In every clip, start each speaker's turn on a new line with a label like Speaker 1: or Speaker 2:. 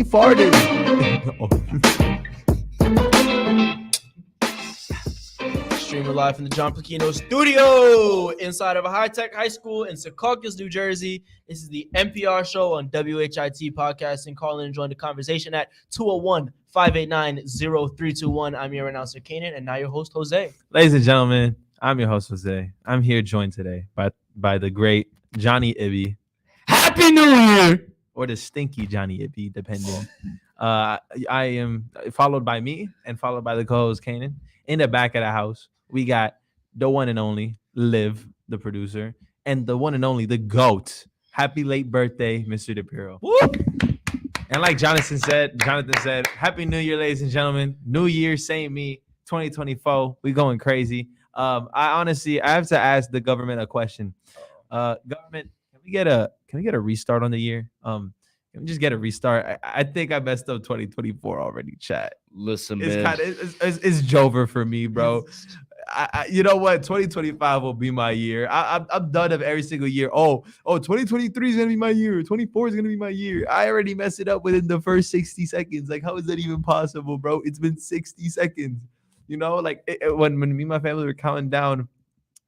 Speaker 1: farted. Streaming live from the John Placino studio inside of a high-tech high school in Secaucus, New Jersey. This is the MPR Show on WHIT Podcasting. Call in and join the conversation at 201-589-0321. I'm your announcer, Kanan, and now your host, Jose.
Speaker 2: Ladies and gentlemen, I'm your host, Jose. I'm here joined today by the great Johnny Ibby.
Speaker 3: Happy New Year!
Speaker 2: Or the stinky Johnny Ibby, depending. I am followed by me and followed by the co-host, Kanan. In the back of the house, we got the one and only Liv, the producer, and the one and only, the GOAT. Happy late birthday, Mr. DePiro. And like Jonathan said, Happy New Year, ladies and gentlemen. New Year, same me, 2024. We going crazy. I have to ask the government a question. Government, can we get a restart on the year? Can we just get a restart? I think I messed up 2024 already, chat.
Speaker 3: Listen,
Speaker 2: It's
Speaker 3: man.
Speaker 2: it's Jover for me, bro. You know what? 2025 will be my year. I'm done of every single year. 2023 is gonna be my year. 24 is gonna be my year. I already messed it up within the first 60 seconds. Like, how is that even possible, bro? It's been 60 seconds. You know, like when me and my family were counting down.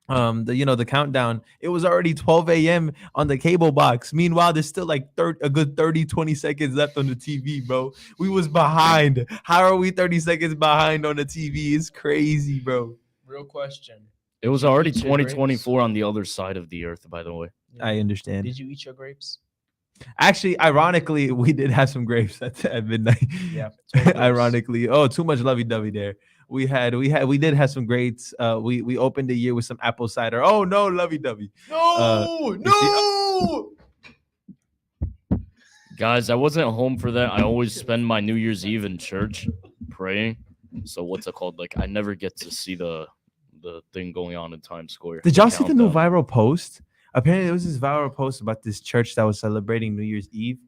Speaker 2: The countdown, it was already 12 a.m. on the cable box. Meanwhile, there's still like a good 30-20 seconds left on the TV, bro. We was behind. How are we 30 seconds behind on the TV? It's crazy, bro.
Speaker 1: Real question.
Speaker 3: It was already
Speaker 1: Eat your
Speaker 3: 2024 on the other side of the earth, by the way.
Speaker 2: I understand.
Speaker 1: Did you eat your grapes?
Speaker 2: Actually, ironically, we did have some grapes at midnight.
Speaker 1: Yeah.
Speaker 2: Ironically, too much lovey-dovey there. We did have some grapes. We opened the year with some apple cider. Oh no, lovey-dovey.
Speaker 1: No.
Speaker 3: Guys, I wasn't home for that. I always spend my New Year's Eve in church praying. So what's it called? Like, I never get to see the thing going on in Times Square.
Speaker 2: Did y'all see the new
Speaker 3: Countdown.
Speaker 2: viral post? Apparently, there was this viral post about this church that was celebrating New Year's Eve,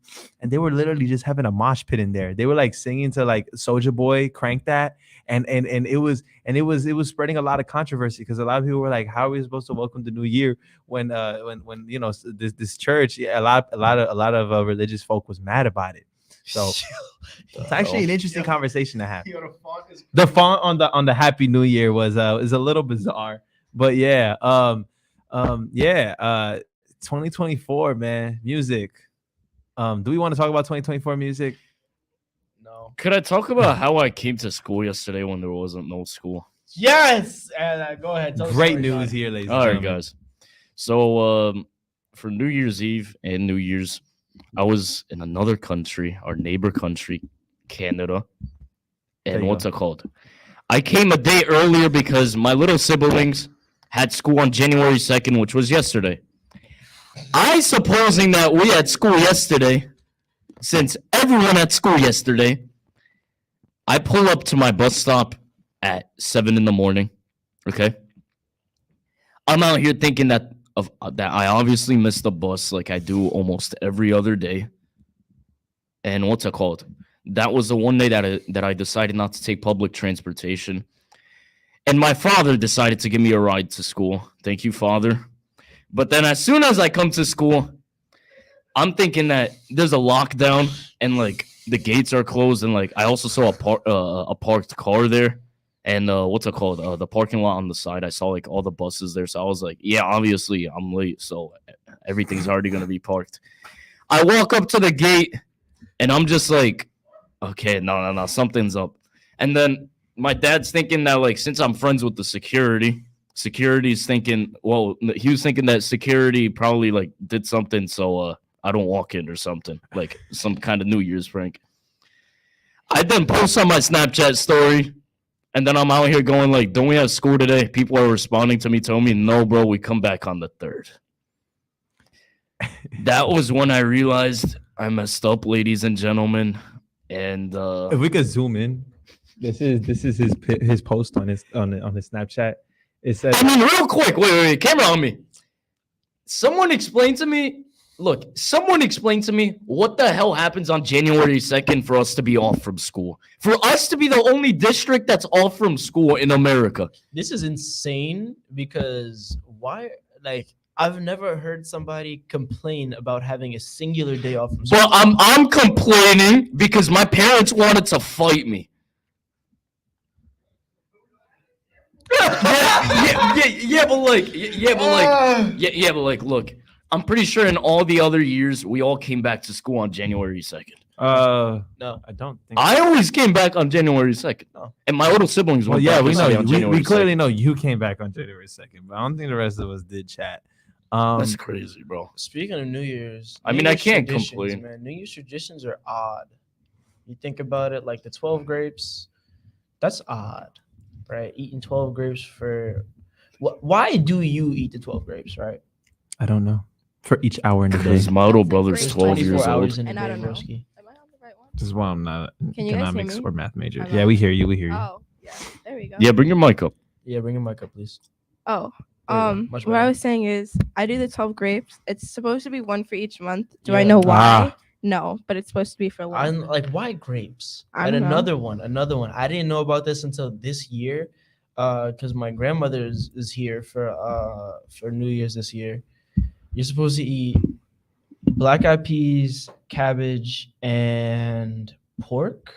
Speaker 2: and they were literally just having a mosh pit in there. They were like singing to like Soulja Boy, Crank That, and it was spreading a lot of controversy because a lot of people were like, "How are we supposed to welcome the new year when you know this church?" Yeah, a lot of religious folk was mad about it. So it's actually an interesting conversation to have. The font on the Happy New Year was is a little bizarre, but yeah. 2024, man, music. Do we want to talk about 2024 music?
Speaker 1: No.
Speaker 3: Could I talk about how I came to school yesterday when there wasn't no school?
Speaker 1: Yes. Go ahead. Tell the
Speaker 2: Great
Speaker 1: story,
Speaker 2: news
Speaker 1: John.
Speaker 2: here, ladies.
Speaker 3: All right, guys. So for New Year's Eve and New Year's, I was in another country, our neighbor country, Canada. And what's it called? I came a day earlier because my little siblings had school on January 2nd, which was yesterday. I supposing that we had school yesterday, since everyone had school yesterday, I pull up to my bus stop at 7 in the morning. Okay. I'm out here thinking that I obviously missed the bus like I do almost every other day. And what's it called? That was the one day that I decided not to take public transportation. And my father decided to give me a ride to school. Thank you, Father. But then as soon as I come to school, I'm thinking that there's a lockdown and like the gates are closed. And like I also saw a parked car there. And what's it called? The parking lot on the side. I saw like all the buses there. So I was like, yeah, obviously I'm late. So everything's already going to be parked. I walk up to the gate and I'm just like, okay, no, something's up. And then my dad's thinking that, like, since I'm friends with the security's thinking, well, he was thinking that security probably, like, did something so I don't walk in or something, like some kind of New Year's prank. I then post on my Snapchat story, and then I'm out here going, like, don't we have school today? People are responding to me, telling me, no, bro, we come back on the 3rd. That was when I realized I messed up, ladies and gentlemen. And
Speaker 2: if we could zoom in. This is his post on his Snapchat. It says,
Speaker 3: I mean, real quick, wait, camera on me. Someone explain to me what the hell happens on January 2nd for us to be off from school? For us to be the only district that's off from school in America.
Speaker 1: This is insane because why? Like, I've never heard somebody complain about having a singular day off from
Speaker 3: But
Speaker 1: school.
Speaker 3: I'm complaining because my parents wanted to fight me. But like, look, I'm pretty sure in all the other years we all came back to school on January 2nd.
Speaker 1: No.
Speaker 2: I don't think.
Speaker 3: I always came back on January 2nd.
Speaker 1: No.
Speaker 3: And my older siblings
Speaker 2: Well,
Speaker 3: went
Speaker 2: yeah,
Speaker 3: back
Speaker 2: we
Speaker 3: to
Speaker 2: know.
Speaker 3: school on January
Speaker 2: We clearly
Speaker 3: 2nd.
Speaker 2: know you came back on January 2nd, but I don't think the rest of us did chat.
Speaker 3: That's crazy, bro.
Speaker 1: Speaking of New Year's,
Speaker 3: I
Speaker 1: New
Speaker 3: mean, I
Speaker 1: Year's
Speaker 3: can't
Speaker 1: traditions,
Speaker 3: complain.
Speaker 1: Man, New Year's traditions are odd. You think about it, like the 12 grapes. That's odd, right? Eating 12 grapes for. Why do you eat the 12 grapes, right?
Speaker 2: I don't know. For each hour in the day.
Speaker 3: Because my older brother's
Speaker 4: There's
Speaker 3: 12 years
Speaker 1: 24
Speaker 3: old.
Speaker 1: hours in a
Speaker 4: And
Speaker 1: day,
Speaker 4: I don't know.
Speaker 1: broski.
Speaker 4: Am I on the right one?
Speaker 2: This is why I'm not an
Speaker 4: Can you guys hear
Speaker 2: economics
Speaker 4: me?
Speaker 2: or math major.
Speaker 4: I'm
Speaker 2: Yeah,
Speaker 4: not.
Speaker 2: we hear you. We hear you.
Speaker 4: Oh, yeah. There we go.
Speaker 3: Yeah, bring your mic up.
Speaker 1: Yeah, bring your mic up, please.
Speaker 4: Oh,
Speaker 1: There you go. Much
Speaker 4: what I
Speaker 1: better.
Speaker 4: was saying is I do the 12 grapes. It's supposed to be one for each month. Do I
Speaker 1: Yeah.
Speaker 4: know why?
Speaker 2: Ah.
Speaker 4: No, but it's supposed to be for
Speaker 1: I'm
Speaker 4: long.
Speaker 1: like, why grapes?
Speaker 4: I
Speaker 1: And
Speaker 4: don't know.
Speaker 1: another one. I didn't know about this until this year, because my grandmother is here for New Year's this year. You're supposed to eat black eyed peas, cabbage, and pork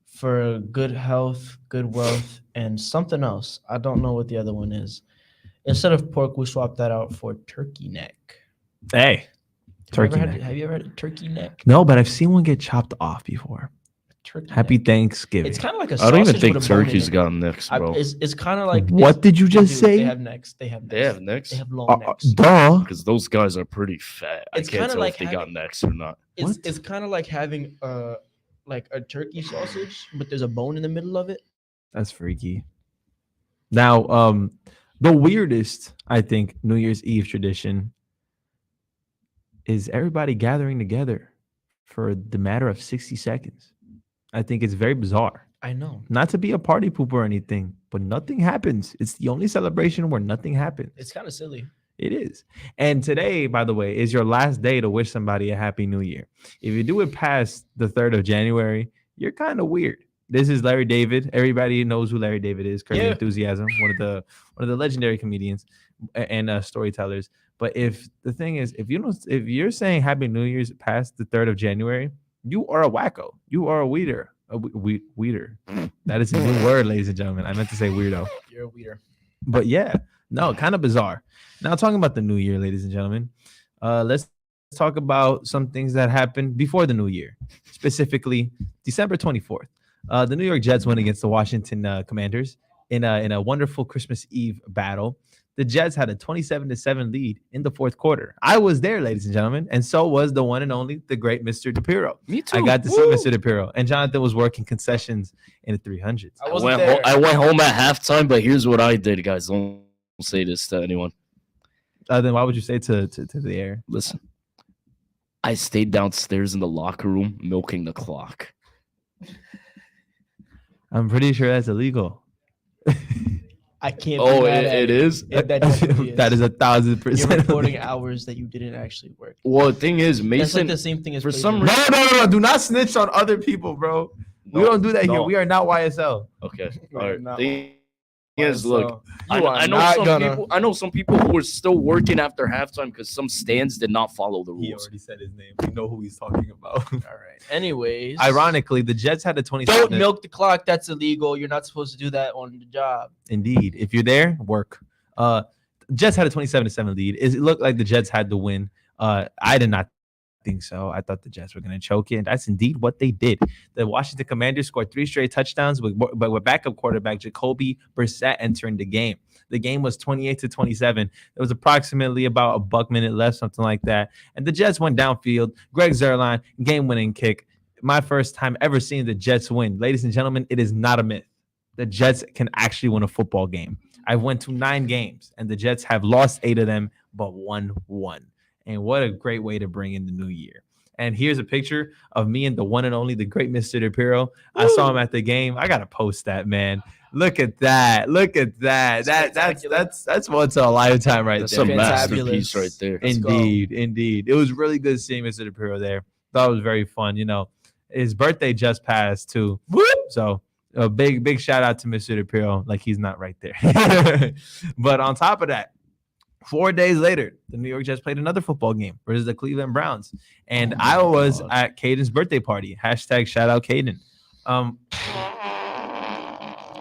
Speaker 1: for good health, good wealth, and something else. I don't know what the other one is. Instead of pork, we swapped that out for turkey neck.
Speaker 2: Hey, turkey neck.
Speaker 1: Have you ever had a turkey neck?
Speaker 2: No, but I've seen one get chopped off before.
Speaker 1: Turkey
Speaker 2: Happy
Speaker 1: neck.
Speaker 2: Thanksgiving.
Speaker 1: It's kind of like a
Speaker 3: I
Speaker 1: sausage
Speaker 3: don't even think
Speaker 1: with a bone in
Speaker 3: turkey's
Speaker 1: it.
Speaker 3: got necks, bro.
Speaker 1: It's kind of like
Speaker 2: What did you
Speaker 1: they
Speaker 2: just
Speaker 1: do.
Speaker 2: say?
Speaker 1: They have necks. They have necks.
Speaker 3: They have necks?
Speaker 1: They have long necks.
Speaker 2: Duh.
Speaker 3: Because those guys are pretty fat.
Speaker 1: It's
Speaker 3: I can't
Speaker 1: kinda
Speaker 3: tell
Speaker 1: like
Speaker 3: if they got
Speaker 1: having-
Speaker 3: necks or not.
Speaker 1: It's
Speaker 2: What?
Speaker 1: it's kind of like having like a turkey sausage, but there's a bone in the middle of it.
Speaker 2: That's freaky. Now, the weirdest, I think, New Year's Eve tradition is everybody gathering together for the matter of 60 seconds. I think it's very bizarre.
Speaker 1: I know.
Speaker 2: Not to be a party pooper or anything, but nothing happens. It's the only celebration where nothing happens.
Speaker 1: It's kind of silly.
Speaker 2: It is. And today, by the way, is your last day to wish somebody a happy new year. If you do it past the 3rd of January, you're kind of weird. This is Larry David. Everybody knows who Larry David is. Curb Your
Speaker 1: Yeah.
Speaker 2: Enthusiasm, one of the legendary comedians and storytellers. But if the thing is, if you're saying Happy New Year's past the 3rd of January, you are a wacko. You are a weeder. Weeder. That is a new word, ladies and gentlemen. I meant to say weirdo.
Speaker 1: You're a weeder.
Speaker 2: But yeah, no, kind of bizarre. Now talking about the new year, ladies and gentlemen, let's talk about some things that happened before the new year, specifically December 24th. The New York Jets went against the Washington Commanders in a wonderful Christmas Eve battle. The Jets had a 27-7 lead in the 4th quarter. I was there, ladies and gentlemen, and so was the one and only, the great Mr. DePiro.
Speaker 3: Me too.
Speaker 2: I got to see Mr. DePiro, and Jonathan was working concessions in the 300s.
Speaker 1: I wasn't there.
Speaker 3: I went home at halftime, but here's what I did, guys. Don't say this to anyone.
Speaker 2: Then why would you say to the air?
Speaker 3: Listen, I stayed downstairs in the locker room milking the clock.
Speaker 2: I'm pretty sure that's illegal.
Speaker 1: I can't.
Speaker 3: Oh,
Speaker 1: be mad at
Speaker 3: it is?
Speaker 1: It, that definitely is.
Speaker 2: That is 1,000%.
Speaker 1: You're reporting hours that you didn't actually work.
Speaker 3: Well, the thing is,
Speaker 1: That's
Speaker 3: Mason.
Speaker 1: like the same thing as
Speaker 3: for some
Speaker 1: plagiarism.
Speaker 2: No. Do not snitch on other people, bro. We don't do that here. We are not YSL.
Speaker 3: Okay.
Speaker 1: We
Speaker 3: All
Speaker 1: are
Speaker 3: right.
Speaker 1: not
Speaker 3: Thing is, look,
Speaker 1: You are
Speaker 3: I know
Speaker 1: not
Speaker 3: some
Speaker 1: gonna-
Speaker 3: people. I know some people who are still working after halftime because some stands did not follow the
Speaker 2: He
Speaker 3: rules.
Speaker 2: already said his name. We know who he's talking about.
Speaker 1: All right. Anyways,
Speaker 2: Ironically, the Jets had a 27.
Speaker 1: don't milk the clock. That's illegal. You're not supposed to do that on the job.
Speaker 2: Indeed. If you're there, work. Jets had a 27-7 lead. It looked like the Jets had the win. I did not think so. I thought the Jets were going to choke it, and that's indeed what they did. The Washington Commanders scored 3 straight touchdowns with backup quarterback Jacoby Brissett entering the game. The game was 28-27. There was approximately about a buck minute left, something like that. And the Jets went downfield. Greg Zuerlein, game-winning kick. My first time ever seeing the Jets win. Ladies and gentlemen, it is not a myth. The Jets can actually win a football game. I went to 9 games, and the Jets have lost 8 of them, but won 1. And what a great way to bring in the new year. And here's a picture of me and the one and only, the great Mr. DePiro. I saw him at the game. I gotta post that, man. Look at that. Look at that. That's once in a lifetime right
Speaker 3: That's
Speaker 2: there.
Speaker 3: a
Speaker 1: Fantabulous.
Speaker 3: masterpiece right there.
Speaker 1: Let's go.
Speaker 2: Indeed. It was really good seeing Mr. DePiro there. Thought it was very fun. You know, his birthday just passed too. So a big shout out to Mr. DePiro. Like he's not right there. But on top of that, 4 days later, the New York Jets played another football game versus the Cleveland Browns, and
Speaker 3: Oh my
Speaker 2: I was
Speaker 3: God.
Speaker 2: at Caden's birthday party. Hashtag shout out Caden.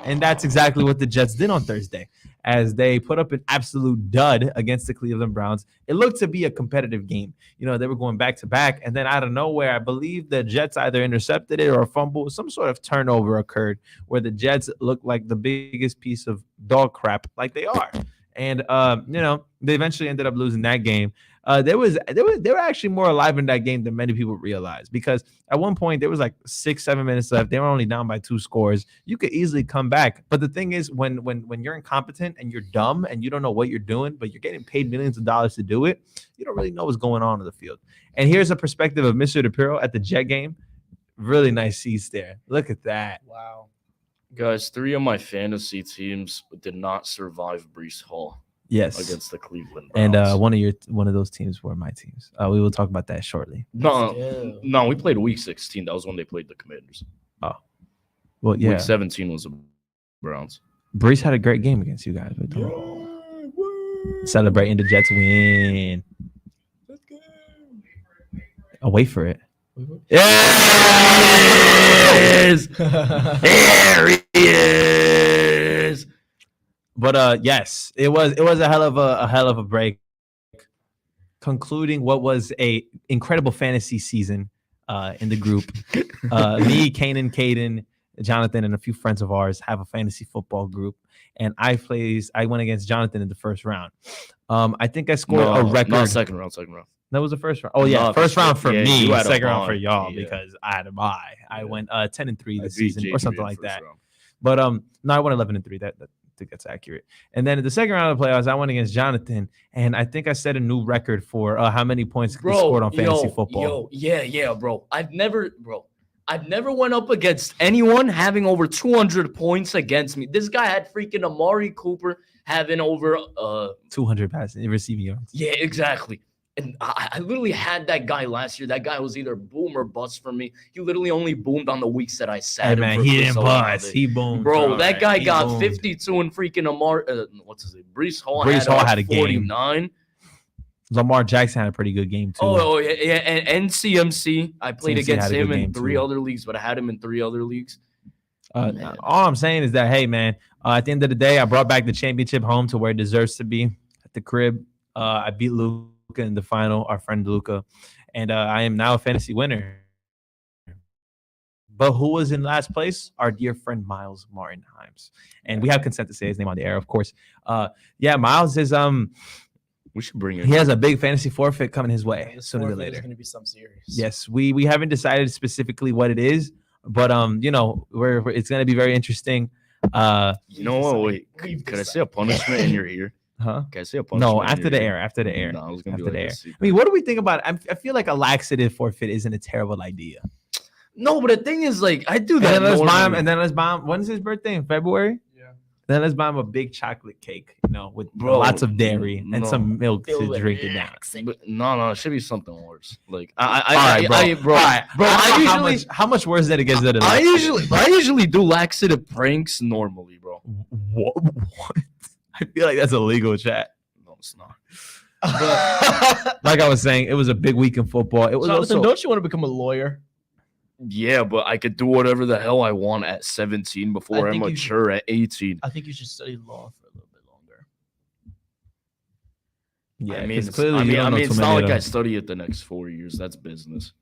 Speaker 2: And that's exactly what the Jets did on Thursday, as they put up an absolute dud against the Cleveland Browns. It looked to be a competitive game. You know, they were going back to back, and then out of nowhere, I believe the Jets either intercepted it or fumbled. Some sort of turnover occurred where the Jets looked like the biggest piece of dog crap, like they are. And you know, they eventually ended up losing that game. They were actually more alive in that game than many people realize, because at one point there was like 6-7 minutes left. They were only down by 2 scores. You could easily come back. But the thing is, when you're incompetent and you're dumb and you don't know what you're doing, but you're getting paid millions of dollars to do it, you don't really know what's going on in the field. And here's a perspective of Mr. DePiro at the Jet game. Really nice seats there. Look at that.
Speaker 1: Wow.
Speaker 3: Guys, 3 of my fantasy teams did not survive Brees Hall
Speaker 2: Yes.
Speaker 3: against the Cleveland Browns.
Speaker 2: And one of those teams were my teams. We will talk about that shortly.
Speaker 3: No, we played week 16. That was when they played the Commanders.
Speaker 2: Well, yeah.
Speaker 3: Week 17 was the Browns.
Speaker 2: Brees had a great game against you guys. Celebrating the Jets win. Oh, wait for it.
Speaker 3: Yes! There he is!
Speaker 2: But yes, it was a hell of a break. Concluding what was a incredible fantasy season in the group. Me, Kanan, Caden, Jonathan, and a few friends of ours have a fantasy football group, and I went against Jonathan in the first round. I think I scored a record.
Speaker 3: No, second round.
Speaker 2: That was the first round. Oh yeah,
Speaker 3: No,
Speaker 2: first round for me,
Speaker 3: you had a
Speaker 2: second round for
Speaker 3: bye.
Speaker 2: y'all,
Speaker 3: Yeah.
Speaker 2: because I had a bye. I went 10-3
Speaker 3: I
Speaker 2: this
Speaker 3: beat
Speaker 2: season
Speaker 3: JP
Speaker 2: or something
Speaker 3: in
Speaker 2: like
Speaker 3: first
Speaker 2: that.
Speaker 3: round.
Speaker 2: But no, I won 11-3. That I think that's accurate. And then in the second round of the playoffs, I went against Jonathan, and I think I set a new record for how many points he scored on fantasy football.
Speaker 3: Bro. I've never went up against anyone having over 200 points against me. This guy had freaking Amari Cooper having over
Speaker 2: 200 passing receiving yards.
Speaker 3: Yeah, exactly. And I literally had that guy last year. That guy was either boom or bust for me. He literally only boomed on the weeks that I sat
Speaker 2: Hey
Speaker 3: him
Speaker 2: man,
Speaker 3: for
Speaker 2: he didn't
Speaker 3: so
Speaker 2: bust.
Speaker 3: long.
Speaker 2: He boomed,
Speaker 3: Bro, that
Speaker 2: right.
Speaker 3: guy
Speaker 2: He
Speaker 3: got
Speaker 2: boomed.
Speaker 3: 52 and freaking Amari. What's his name? Brees Hall
Speaker 2: had a game.
Speaker 3: 49.
Speaker 2: Lamar Jackson had a pretty good game too.
Speaker 3: Oh yeah. And CMC. I played
Speaker 2: CMC
Speaker 3: against
Speaker 2: had a good
Speaker 3: him in
Speaker 2: game,
Speaker 3: 3
Speaker 2: too.
Speaker 3: other leagues, but I had him in 3 other leagues. Man.
Speaker 2: All I'm saying is that, hey man, at the end of the day, I brought back the championship home to where it deserves to be, at the crib. I beat Luca in the final, our friend Luca, and I am now a fantasy winner. But who was in last place? Our dear friend Miles Martin Himes, and we have consent to say his name on the air, of course. Yeah, Miles is
Speaker 3: We should bring it.
Speaker 2: he has a big fantasy forfeit coming his way sooner or
Speaker 1: There's
Speaker 2: later.
Speaker 1: going to be some serious.
Speaker 2: Yes, we haven't decided specifically what it is, but you know, it's gonna be very interesting.
Speaker 3: You know what? Wait, can I say a punishment and you're here?
Speaker 2: Huh?
Speaker 3: Can I say a punishment?
Speaker 2: No,
Speaker 3: and
Speaker 2: after
Speaker 3: you're
Speaker 2: the
Speaker 3: here?
Speaker 2: air. After the air.
Speaker 3: No, I was gonna
Speaker 2: After
Speaker 3: be
Speaker 2: the
Speaker 3: like
Speaker 2: air.
Speaker 3: a
Speaker 2: I
Speaker 3: secret.
Speaker 2: mean, what do we think about it? I feel like a laxative forfeit isn't a terrible idea.
Speaker 3: No, but the thing is, like, I do
Speaker 2: And
Speaker 3: that.
Speaker 2: then let's buy him.
Speaker 3: normally.
Speaker 2: And then let's buy him. When's his birthday? In February.
Speaker 1: Yeah.
Speaker 2: Then let's buy him a big chocolate cake, you know, with
Speaker 3: Bro,
Speaker 2: lots of dairy and
Speaker 3: no.
Speaker 2: some milk
Speaker 1: Filled
Speaker 2: to
Speaker 1: with
Speaker 2: drink it down.
Speaker 3: But no, it should be something worse. Like,
Speaker 2: All right, bro.
Speaker 3: I usually,
Speaker 2: how much worse that it gets than a
Speaker 3: I
Speaker 2: laxative?
Speaker 3: usually do laxative pranks normally, bro.
Speaker 2: What? I feel like that's illegal, chat.
Speaker 3: No, it's not.
Speaker 2: Like I was saying, it was a big week in football. It was
Speaker 1: Jonathan,
Speaker 2: also
Speaker 1: don't you want to become a lawyer?
Speaker 3: Yeah, but I could do whatever the hell I want at 17 before
Speaker 1: I
Speaker 3: I'm
Speaker 1: think you
Speaker 3: mature at 18.
Speaker 1: I think you should study law for a little bit longer.
Speaker 2: yeah.
Speaker 3: I mean,
Speaker 2: 'cause clearly you don't
Speaker 3: I
Speaker 2: know
Speaker 3: mean,
Speaker 2: too
Speaker 3: it's
Speaker 2: many
Speaker 3: not
Speaker 2: of
Speaker 3: like I
Speaker 2: them.
Speaker 3: study it the next 4 years. That's business.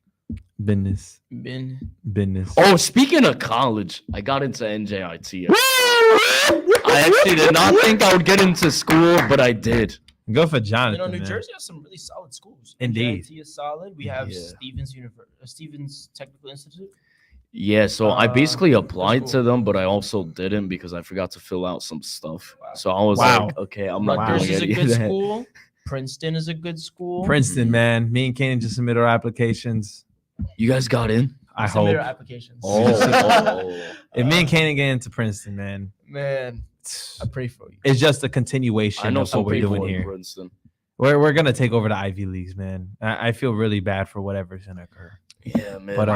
Speaker 2: Business.
Speaker 1: Ben.
Speaker 3: Oh, speaking of college, I got into NJIT. I actually did not think I would get into school, but I did.
Speaker 2: Go for
Speaker 1: You
Speaker 2: Jonathan.
Speaker 1: know, New
Speaker 2: man.
Speaker 1: Jersey has some really solid schools.
Speaker 2: Indeed.
Speaker 1: NJIT is solid. We have
Speaker 3: Yeah.
Speaker 1: Stevens Technical Institute.
Speaker 3: Yeah, so I basically
Speaker 1: that's
Speaker 3: applied
Speaker 1: cool.
Speaker 3: to them, but I also didn't because I forgot to fill out some stuff.
Speaker 1: Wow.
Speaker 3: So I was
Speaker 2: Wow.
Speaker 3: like, okay, I'm not
Speaker 1: Rutgers
Speaker 3: doing
Speaker 1: is a
Speaker 3: any
Speaker 1: good
Speaker 3: of that.
Speaker 1: school. Princeton is a good school.
Speaker 2: Princeton, man. Me and Kanan just submitted our applications.
Speaker 3: You guys got in?
Speaker 2: I
Speaker 1: Submit
Speaker 2: hope.
Speaker 1: our applications.
Speaker 2: If me and Kanan get into Princeton, man,
Speaker 1: Man, I pray for you.
Speaker 2: it's just a continuation
Speaker 3: I know
Speaker 2: of
Speaker 3: some
Speaker 2: what we're
Speaker 3: people
Speaker 2: doing
Speaker 3: in
Speaker 2: here.
Speaker 3: Princeton.
Speaker 2: We're gonna take over the Ivy Leagues, man. I feel really bad for whatever's gonna occur.
Speaker 3: Yeah, man.
Speaker 2: But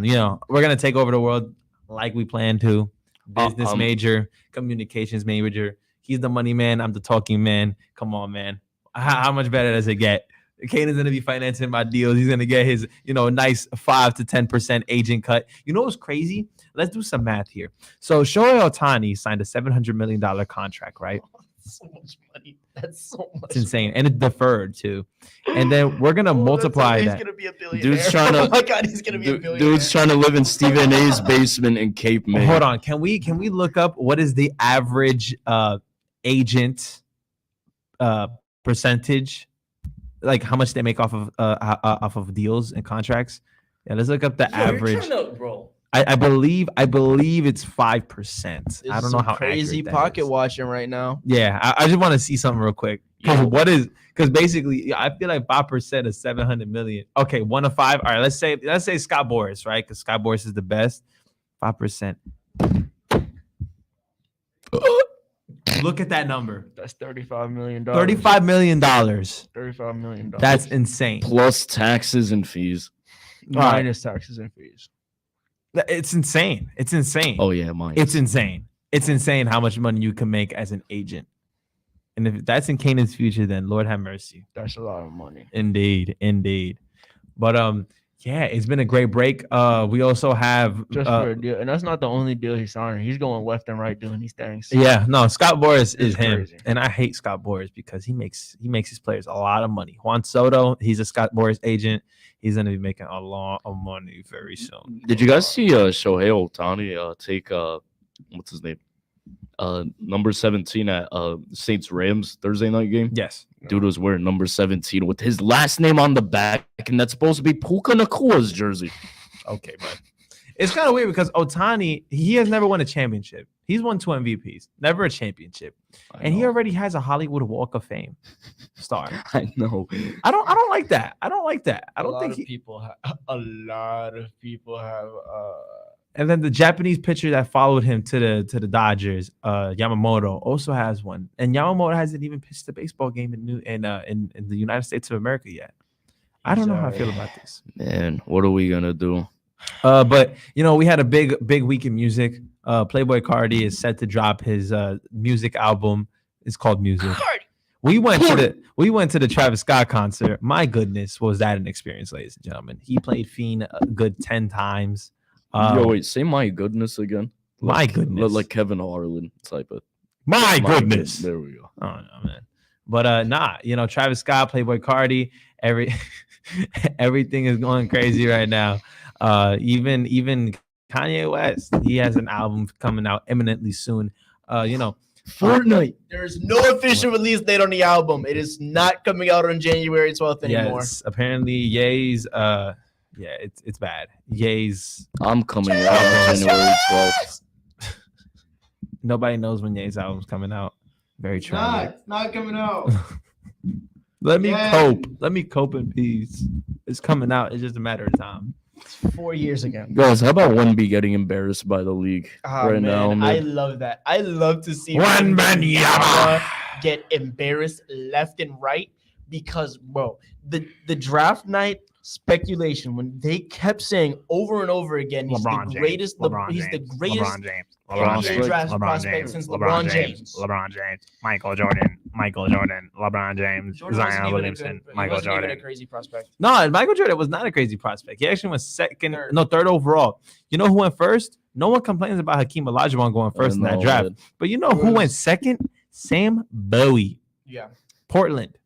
Speaker 2: you know, we're gonna take over the world like we plan to.
Speaker 3: Uh,
Speaker 2: Business major, communications major. He's the money man. I'm the talking man. Come on, man. How much better does it get? Kanan's gonna be financing my deals. He's gonna get his, nice 5 to 10% agent cut. You know what's crazy? Let's do some math here. So Shohei Ohtani signed a $700 million contract, right?
Speaker 1: So much money. That's so much.
Speaker 2: It's insane, and it's deferred too. And then we're gonna multiply that.
Speaker 1: He's gonna be a billionaire.
Speaker 3: Dude's trying to.
Speaker 1: Oh my god, he's gonna be a billionaire.
Speaker 3: Dude's trying to live in Stephen A's basement in Cape May.
Speaker 2: Hold on, can we look up what is the average agent percentage? Like how much they make off of deals and contracts? Yeah, let's look up the average.
Speaker 1: Bro.
Speaker 2: I believe it's 5%. I don't know how
Speaker 1: crazy
Speaker 2: accurate that
Speaker 1: pocket
Speaker 2: is.
Speaker 1: watching right now.
Speaker 2: Yeah, I just want to see something real quick. Because basically, I feel like 5% of 700 million. Okay, 1 of 5. All right, let's say Scott Boras, right? Because Scott Boras is the best. 5%. Look at that number.
Speaker 1: That's $35 million.
Speaker 2: $35 million.
Speaker 1: $35 million.
Speaker 2: That's insane.
Speaker 3: Plus taxes and fees.
Speaker 1: Minus taxes and fees.
Speaker 2: It's insane. It's insane.
Speaker 3: Oh yeah, mine.
Speaker 2: It's insane. It's insane how much money you can make as an agent. And if that's in Kanan's future, then Lord have mercy.
Speaker 1: That's a lot of money.
Speaker 2: Indeed. But yeah, it's been a great break. We also have
Speaker 1: Just for a deal. And that's not the only deal he's signing. He's going left and right doing these things.
Speaker 2: yeah, no, Scott Boras is
Speaker 1: It's
Speaker 2: him.
Speaker 1: crazy.
Speaker 2: And I hate Scott Boras because he makes his players a lot of money. Juan Soto, he's a Scott Boras agent. He's gonna be making a lot of money very soon.
Speaker 3: Did you guys see Shohei Ohtani take what's his name? Number 17 at Saints Rams Thursday night game?
Speaker 2: Yes.
Speaker 3: Dude was wearing number 17 with his last name on the back, and that's supposed to be Puka Nakua's jersey.
Speaker 2: Okay, but it's kind of weird because Ohtani, he has never won a championship. He's won 2 MVPs, never a championship, and he already has a Hollywood Walk of Fame star.
Speaker 3: I know.
Speaker 2: I don't like that. I don't like that. I don't think
Speaker 1: a lot of people have.
Speaker 2: And then the Japanese pitcher that followed him to the Dodgers, Yamamoto, also has one. And Yamamoto hasn't even pitched a baseball game in the United States of America yet. I don't know how I feel about this.
Speaker 3: Man, what are we gonna do?
Speaker 2: But we had a big week in music. Playboy Cardi is set to drop his music album. It's called Music. We went to the Travis Scott concert. My goodness, was that an experience, ladies and gentlemen? He played Fiend a good 10 times.
Speaker 3: Yo, wait, say my goodness again.
Speaker 2: My goodness.
Speaker 3: Like Kevin Harlan type of.
Speaker 2: My goodness.
Speaker 3: There we go.
Speaker 2: Oh no, man. But Travis Scott, Playboy Cardi, everything is going crazy right now. Even Kanye West, he has an album coming out imminently soon.
Speaker 3: Fortnite.
Speaker 1: There's no official release date on the album. It is not coming out on January 12th anymore.
Speaker 2: Yes, apparently Ye's it's bad. Ye's
Speaker 3: I'm coming out on January 12th.
Speaker 2: Nobody knows when Ye's album's coming out. Very true.
Speaker 1: It's not coming out.
Speaker 2: Let me cope. Let me cope in peace. It's coming out. It's just a matter of time.
Speaker 1: 4 years ago.
Speaker 3: Guys, how about one be getting embarrassed by the league right now? Man.
Speaker 1: I love that. I love to see
Speaker 2: Wembanyama
Speaker 1: get embarrassed left and right because, bro, the draft night speculation when they kept saying over and over again he's the greatest. He's the greatest draft prospect since LeBron James.
Speaker 5: LeBron James, Michael Jordan, LeBron James, Zion Williamson, Michael Jordan.
Speaker 1: A crazy prospect.
Speaker 2: No, Michael Jordan was not a crazy prospect. He actually went third overall. You know who went first? No one complains about Hakeem Olajuwon going first in that draft. But you know who went second? Sam Bowie.
Speaker 1: Yeah.
Speaker 2: Portland.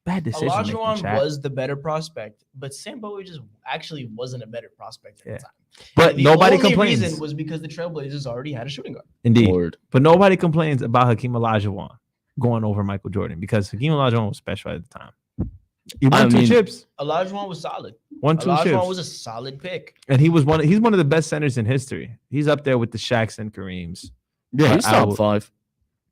Speaker 2: Bad decision.
Speaker 1: Olajuwon was the better prospect, but Sam Bowie just actually wasn't a better prospect at the time.
Speaker 2: But
Speaker 1: and
Speaker 2: nobody
Speaker 1: the
Speaker 2: complains.
Speaker 1: Reason was because the Trailblazers already had a shooting guard.
Speaker 2: Indeed.
Speaker 3: Lord.
Speaker 2: But nobody complains about Hakeem Olajuwon going over Michael Jordan because Hakeem Olajuwon was special at the time. He won 2 chips.
Speaker 1: Olajuwon was solid.
Speaker 2: Olajuwon
Speaker 1: chips. Was a solid pick.
Speaker 2: And he's one of the best centers in history. He's up there with the Shaqs and Kareems.
Speaker 3: Yeah, he's top 5.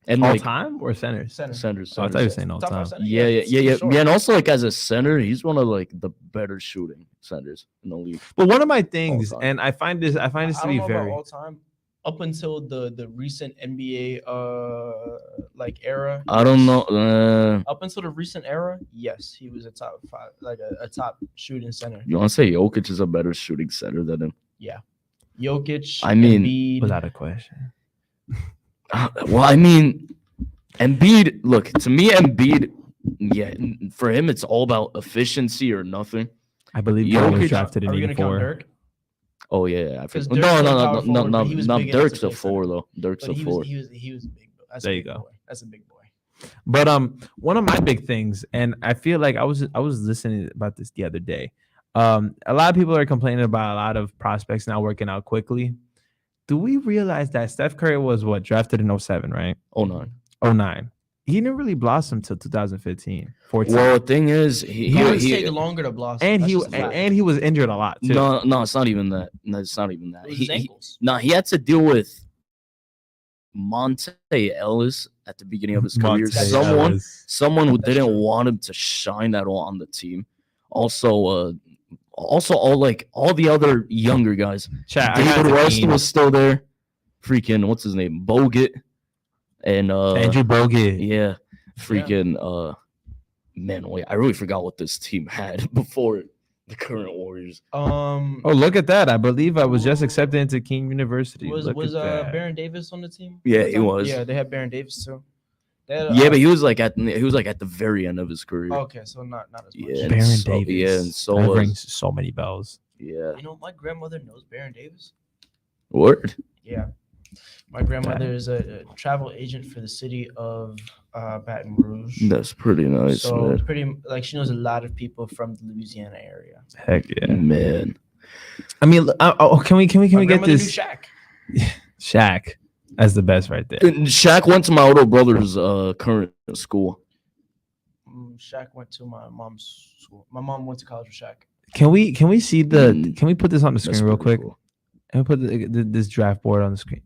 Speaker 3: And
Speaker 2: all time or centers?
Speaker 3: Centers.
Speaker 2: Oh, I thought you were saying all time.
Speaker 3: Yeah. And also like as a center, he's one of like the better shooting centers in the league.
Speaker 2: But one of my things, and I find this to be very
Speaker 1: all time up until the recent NBA era.
Speaker 3: I don't know.
Speaker 1: Up until the recent era, yes, he was a top 5, like a top shooting center.
Speaker 3: You want to say Jokic is a better shooting center than him?
Speaker 1: Yeah, Jokic.
Speaker 3: I mean,
Speaker 1: Embiid.
Speaker 2: without a question.
Speaker 3: Well, I mean, Embiid, look, to me, Embiid, yeah, for him, it's all about efficiency or nothing.
Speaker 2: I believe
Speaker 3: Yo,
Speaker 2: Joe
Speaker 3: are
Speaker 2: was
Speaker 3: we
Speaker 2: drafted in
Speaker 1: Are we gonna count
Speaker 2: 84.
Speaker 1: Dirk?
Speaker 3: Oh, yeah. I
Speaker 1: 'Cause
Speaker 3: forgot.
Speaker 1: Dirk's
Speaker 3: No,
Speaker 1: a
Speaker 3: no,
Speaker 1: power
Speaker 3: no, no,
Speaker 1: forward, but
Speaker 3: no,
Speaker 1: he was
Speaker 3: no.
Speaker 1: big enough to
Speaker 3: Dirk's a
Speaker 1: play
Speaker 3: 4,
Speaker 1: center.
Speaker 3: though. Dirk's
Speaker 1: But
Speaker 3: a
Speaker 1: he
Speaker 3: 4.
Speaker 1: was big. That's
Speaker 2: There
Speaker 1: a
Speaker 2: you
Speaker 1: big
Speaker 2: go.
Speaker 1: boy. That's a big boy.
Speaker 2: But one of my big things, and I feel like I was listening about this the other day. A lot of people are complaining about a lot of prospects not working out quickly. Do we realize that Steph Curry was drafted in 07, right?
Speaker 3: Oh, no.
Speaker 2: 09. He didn't really blossom till 2015, 14.
Speaker 3: Well, the thing is,
Speaker 1: Guards take longer to blossom.
Speaker 2: and
Speaker 1: That's
Speaker 2: he
Speaker 1: just a fact.
Speaker 2: and he was injured a lot too.
Speaker 3: no, it's not even that. No, it's not even that.
Speaker 1: It was his ankles.
Speaker 3: He had to deal with Monte Ellis at the beginning of his career. Someone who didn't want him to shine at all on the team. Also all the other younger guys.
Speaker 2: Chat,
Speaker 3: David West was still there. Freaking what's his name? Bogut and
Speaker 2: Andrew Bogut.
Speaker 3: Yeah, freaking man, wait, I really forgot what this team had before the current Warriors.
Speaker 2: Oh, look at that! I believe I was just accepted into King University.
Speaker 1: Was
Speaker 2: Look at that.
Speaker 1: Baron Davis on the team?
Speaker 3: Yeah,
Speaker 1: at the
Speaker 3: he
Speaker 1: time?
Speaker 3: was.
Speaker 1: Yeah, they had Baron Davis too. They had,
Speaker 3: Yeah, but he was like at the very end of his career.
Speaker 1: okay, so not as much.
Speaker 3: Yeah, and
Speaker 2: Baron
Speaker 3: so-
Speaker 2: Davis.
Speaker 3: yeah, and so
Speaker 2: that
Speaker 3: was-
Speaker 2: rings so many bells.
Speaker 3: Yeah.
Speaker 1: You know, my grandmother knows Baron Davis.
Speaker 3: Word.
Speaker 1: Yeah, my grandmother is a travel agent for the city of Baton Rouge.
Speaker 3: That's pretty nice,
Speaker 1: So
Speaker 3: man.
Speaker 1: pretty like she knows a lot of people from the Louisiana area.
Speaker 2: Heck yeah!
Speaker 3: Man.
Speaker 2: I mean, can we
Speaker 1: My
Speaker 2: get
Speaker 1: grandmother knew
Speaker 2: this?
Speaker 1: Shaq.
Speaker 2: Shaq, that's the best right there.
Speaker 3: And Shaq went to my older brother's current school.
Speaker 1: Shaq went to my mom's school. My mom went to college with Shaq.
Speaker 2: Can we see the?
Speaker 3: Mm.
Speaker 2: Can we put this on the
Speaker 3: That's
Speaker 2: screen real
Speaker 3: pretty
Speaker 2: quick?
Speaker 3: cool.
Speaker 2: And put this draft board on the screen.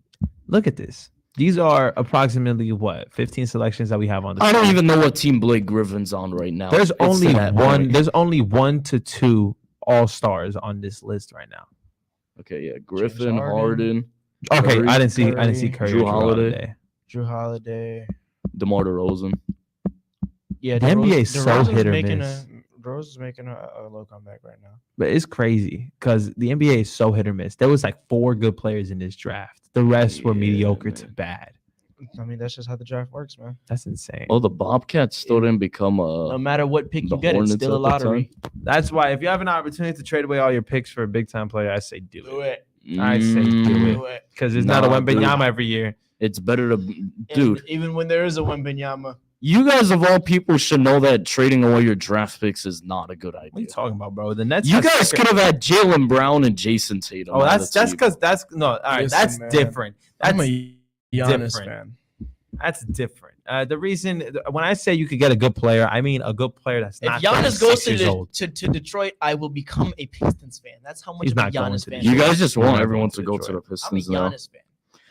Speaker 2: Look at this. These are approximately 15 selections that we have on the
Speaker 3: I
Speaker 2: screen.
Speaker 3: don't even know what team Blake Griffin's on right now.
Speaker 2: There's
Speaker 3: It's
Speaker 2: only
Speaker 3: that
Speaker 2: one.
Speaker 3: point.
Speaker 2: There's only 1 to 2 all-stars on this list right now.
Speaker 3: Okay, yeah, Griffin,
Speaker 1: Harden.
Speaker 3: Harden,
Speaker 2: Okay,
Speaker 3: Curry,
Speaker 2: I didn't see Curry.
Speaker 3: Drew
Speaker 2: or
Speaker 3: Holiday.
Speaker 1: Drew Holiday.
Speaker 3: DeMar DeRozan.
Speaker 1: Yeah,
Speaker 2: The NBA is so hit or
Speaker 1: making
Speaker 2: miss.
Speaker 1: DeRozan's making a low comeback right now.
Speaker 2: But it's crazy because the NBA is so hit or miss. There was like 4 good players in this draft. The rest were
Speaker 3: Yeah,
Speaker 2: mediocre to
Speaker 3: man.
Speaker 2: bad.
Speaker 1: I mean, that's just how the draft works, man.
Speaker 2: That's insane.
Speaker 3: Oh, the Bobcats still didn't become
Speaker 1: No
Speaker 3: a.
Speaker 1: matter what pick
Speaker 3: the
Speaker 1: you get, it's
Speaker 3: Hornets
Speaker 1: still a
Speaker 3: at the time?
Speaker 1: lottery.
Speaker 2: That's why if you have an opportunity to trade away all your picks for a big time player, I say do
Speaker 1: Do
Speaker 2: it.
Speaker 1: it.
Speaker 2: I say do
Speaker 3: Mm,
Speaker 2: it.
Speaker 1: Do it.
Speaker 2: Because there's not a
Speaker 3: Nah, dude.
Speaker 2: Wembanyama every year.
Speaker 3: It's better to,
Speaker 1: And
Speaker 3: dude.
Speaker 1: even when there is a Wembanyama,
Speaker 3: You guys of all people should know that trading away your draft picks is not a good
Speaker 2: What are you
Speaker 3: idea.
Speaker 2: talking about, bro? The Nets.
Speaker 3: You
Speaker 2: have
Speaker 3: guys
Speaker 2: second-
Speaker 3: could have had Jalen Brown and Jason Tatum.
Speaker 2: Oh,
Speaker 3: on
Speaker 2: that's
Speaker 3: the team.
Speaker 2: because that's no. All right,
Speaker 1: Listen,
Speaker 2: that's
Speaker 1: man.
Speaker 2: different. That's
Speaker 1: I'm a Giannis
Speaker 2: different.
Speaker 1: fan.
Speaker 2: That's different. The reason when I say you could get a good player, I mean a good player that's
Speaker 1: If
Speaker 2: not
Speaker 1: Giannis
Speaker 2: 36
Speaker 1: goes
Speaker 2: years old.
Speaker 1: to Detroit, I will become a Pistons fan. That's how much
Speaker 2: He's
Speaker 1: of a
Speaker 2: not going
Speaker 1: Giannis
Speaker 2: to
Speaker 1: fan.
Speaker 3: You
Speaker 1: I am.
Speaker 3: guys just
Speaker 2: You're
Speaker 3: want
Speaker 2: not
Speaker 3: everyone
Speaker 2: going
Speaker 3: to
Speaker 2: to
Speaker 3: go to the
Speaker 2: Detroit.
Speaker 1: I'm a
Speaker 3: Pistons now.
Speaker 1: Giannis fan.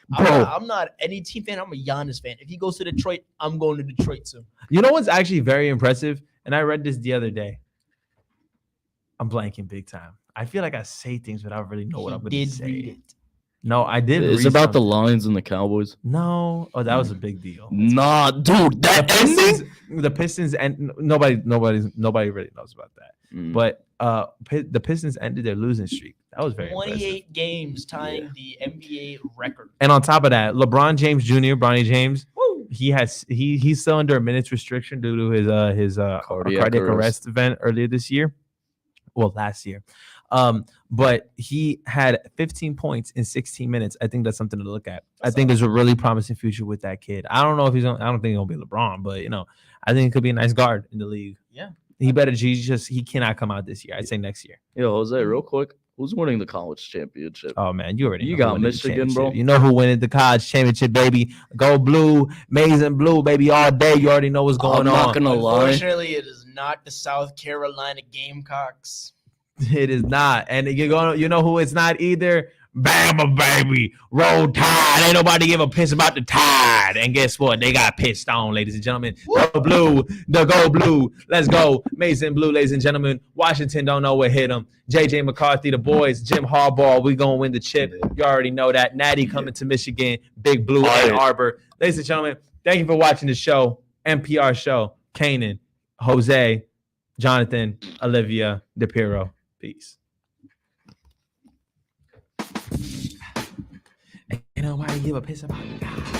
Speaker 2: Bro.
Speaker 1: I'm not any team fan. I'm a Giannis fan. If he goes to Detroit, I'm going to Detroit too.
Speaker 2: You know what's actually very impressive? And I read this the other day. I'm blanking big time. I feel like I say things without really know what I'm going to
Speaker 1: Did
Speaker 2: say.
Speaker 1: read it.
Speaker 2: No, I did.
Speaker 3: It's
Speaker 2: read
Speaker 3: about the
Speaker 2: something.
Speaker 3: Lions and the Cowboys.
Speaker 2: No. Oh, that was a big deal.
Speaker 3: Nah, dude,
Speaker 2: The
Speaker 3: that ending.
Speaker 2: Pistons, the Pistons, and nobody really knows about that.
Speaker 3: Mm.
Speaker 2: But the Pistons ended their losing streak. That was very impressive.
Speaker 1: 28 games tying the NBA record.
Speaker 2: And on top of that, LeBron James Jr., Bronny James,
Speaker 1: Woo!
Speaker 2: he's still under a minutes restriction due to his cardiac arrest event earlier this year. Well, last year. But he had 15 points in 16 minutes. I think that's something to look at. I think there's a really promising future with that kid. I don't know if I don't think he'll be LeBron, but I think he could be a nice guard in the league.
Speaker 1: Yeah.
Speaker 2: He cannot come out this year. I'd say next year.
Speaker 3: Yo, Jose, real quick, who's winning the college championship?
Speaker 2: Oh man, you already
Speaker 3: You
Speaker 2: know
Speaker 3: got
Speaker 2: who won the
Speaker 3: Michigan, bro.
Speaker 2: championship. You know who won the college championship, baby. Go blue, maize and blue, baby, all day. You already know what's going
Speaker 3: I'm not
Speaker 2: on.
Speaker 3: gonna lie.
Speaker 1: Unfortunately, it is not the South Carolina Gamecocks.
Speaker 2: It is not, and you know who it's not either. Bama, baby, roll Tide. Ain't nobody give a piss about the Tide. And guess what? They got pissed on, ladies and gentlemen. Go blue, go blue. Let's go, Mason Blue, ladies and gentlemen. Washington don't know what hit them. JJ McCarthy, the boys, Jim Harbaugh. We gonna win the chip. You already know that. Natty coming to Michigan. Big Blue, Ann Arbor. Ladies and gentlemen, thank you for watching the show. MPR Show. Kanan, Jose, Jonathan, Olivia, DePiro. Peace. Ain't nobody give a piss about it.